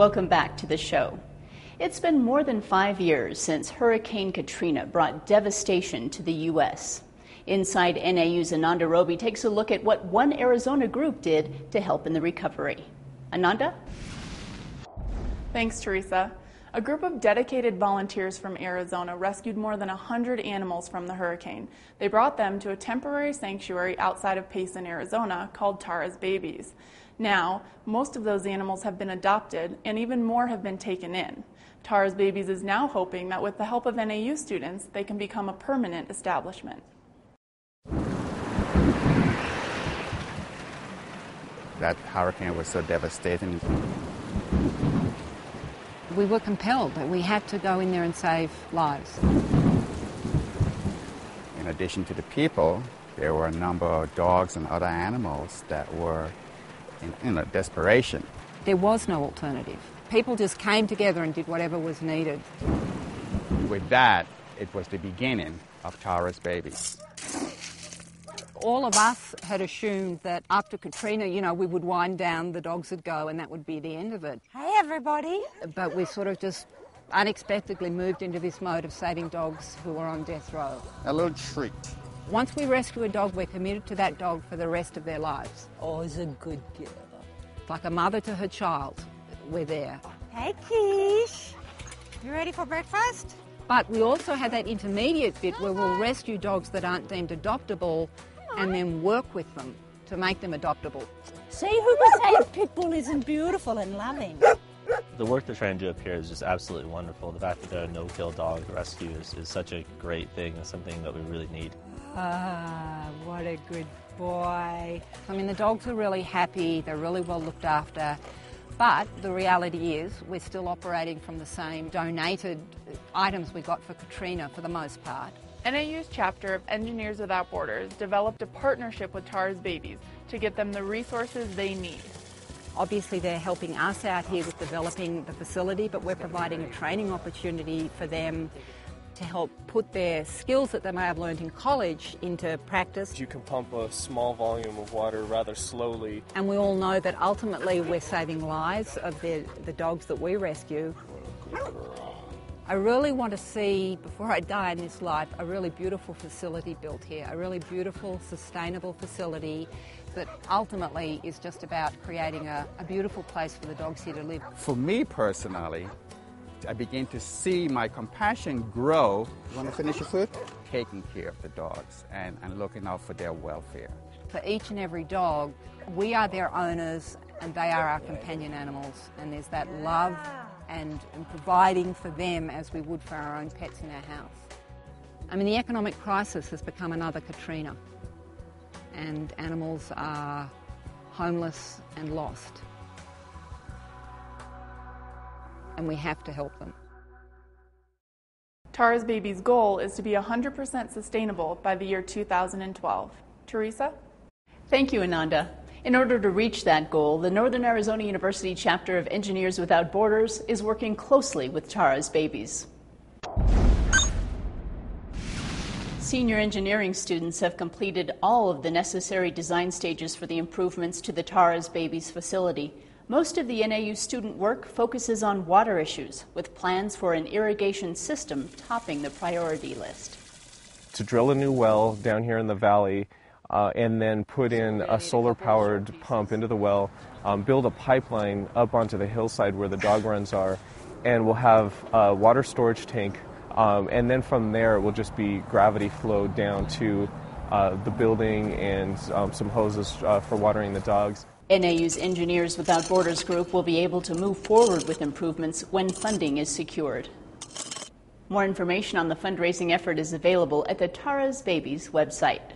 Welcome back to the show. It's been more than 5 years since Hurricane Katrina brought devastation to the U.S. Inside NAU's Ananda Roby takes a look at what one Arizona group did to help in the recovery. Ananda? Thanks, Teresa. A group of dedicated volunteers from Arizona rescued more than 100 animals from the hurricane. They brought them to a temporary sanctuary outside of Payson, Arizona called Tara's Babies. Now, most of those animals have been adopted and even more have been taken in. Tara's Babies is now hoping that with the help of NAU students, they can become a permanent establishment. That hurricane was so devastating. We were compelled that we had to go in there and save lives. In addition to the people, there were a number of dogs and other animals that were in desperation. There was no alternative. People just came together and did whatever was needed. With that, it was the beginning of Tara's Babies. All of us had assumed that after Katrina, we would wind down, the dogs would go, and that would be the end of it. Hey, everybody. But we sort of just unexpectedly moved into this mode of saving dogs who were on death row. A little treat. Once we rescue a dog, we're committed to that dog for the rest of their lives. Always a good girl. Like a mother to her child, we're there. Hey, Quiche. You ready for breakfast? But we also have that intermediate bit where we'll rescue dogs that aren't deemed adoptable and then work with them to make them adoptable. See, who can say a pit bull isn't beautiful and loving? The work they're trying to do up here is just absolutely wonderful. The fact that they're a no-kill dog rescue is such a great thing. It's something that we really need. Ah, what a good boy. I mean, the dogs are really happy, they're really well looked after, but the reality is we're still operating from the same donated items we got for Katrina for the most part. NAU's chapter of Engineers Without Borders developed a partnership with Tara's Babies to get them the resources they need. Obviously, they're helping us out here with developing the facility, but we're providing a training opportunity for them to help put their skills that they may have learned in college into practice. You can pump a small volume of water rather slowly. And we all know that ultimately we're saving lives of the dogs that we rescue. I really want to see, before I die in this life, a really beautiful facility built here, a really beautiful, sustainable facility that ultimately is just about creating a beautiful place for the dogs here to live. For me personally, I begin to see my compassion grow. You want to finish your food? Taking care of the dogs and looking out for their welfare. For each and every dog, we are their owners and they are our companion animals. And there's that love and providing for them as we would for our own pets in our house. I mean, the economic crisis has become another Katrina, and animals are homeless and lost. And we have to help them. Tara's Babies' goal is to be 100% sustainable by the year 2012. Teresa? Thank you, Ananda. In order to reach that goal, the Northern Arizona University chapter of Engineers Without Borders is working closely with Tara's Babies. Senior engineering students have completed all of the necessary design stages for the improvements to the Tara's Babies facility. Most of the NAU student work focuses on water issues, with plans for an irrigation system topping the priority list. To drill a new well down here in the valley, and then put in a solar-powered pump into the well, build a pipeline up onto the hillside where the dog runs are, and we'll have a water storage tank, and then from there it will just be gravity flow down to the building and some hoses for watering the dogs. NAU's Engineers Without Borders group will be able to move forward with improvements when funding is secured. More information on the fundraising effort is available at the Tara's Babies website.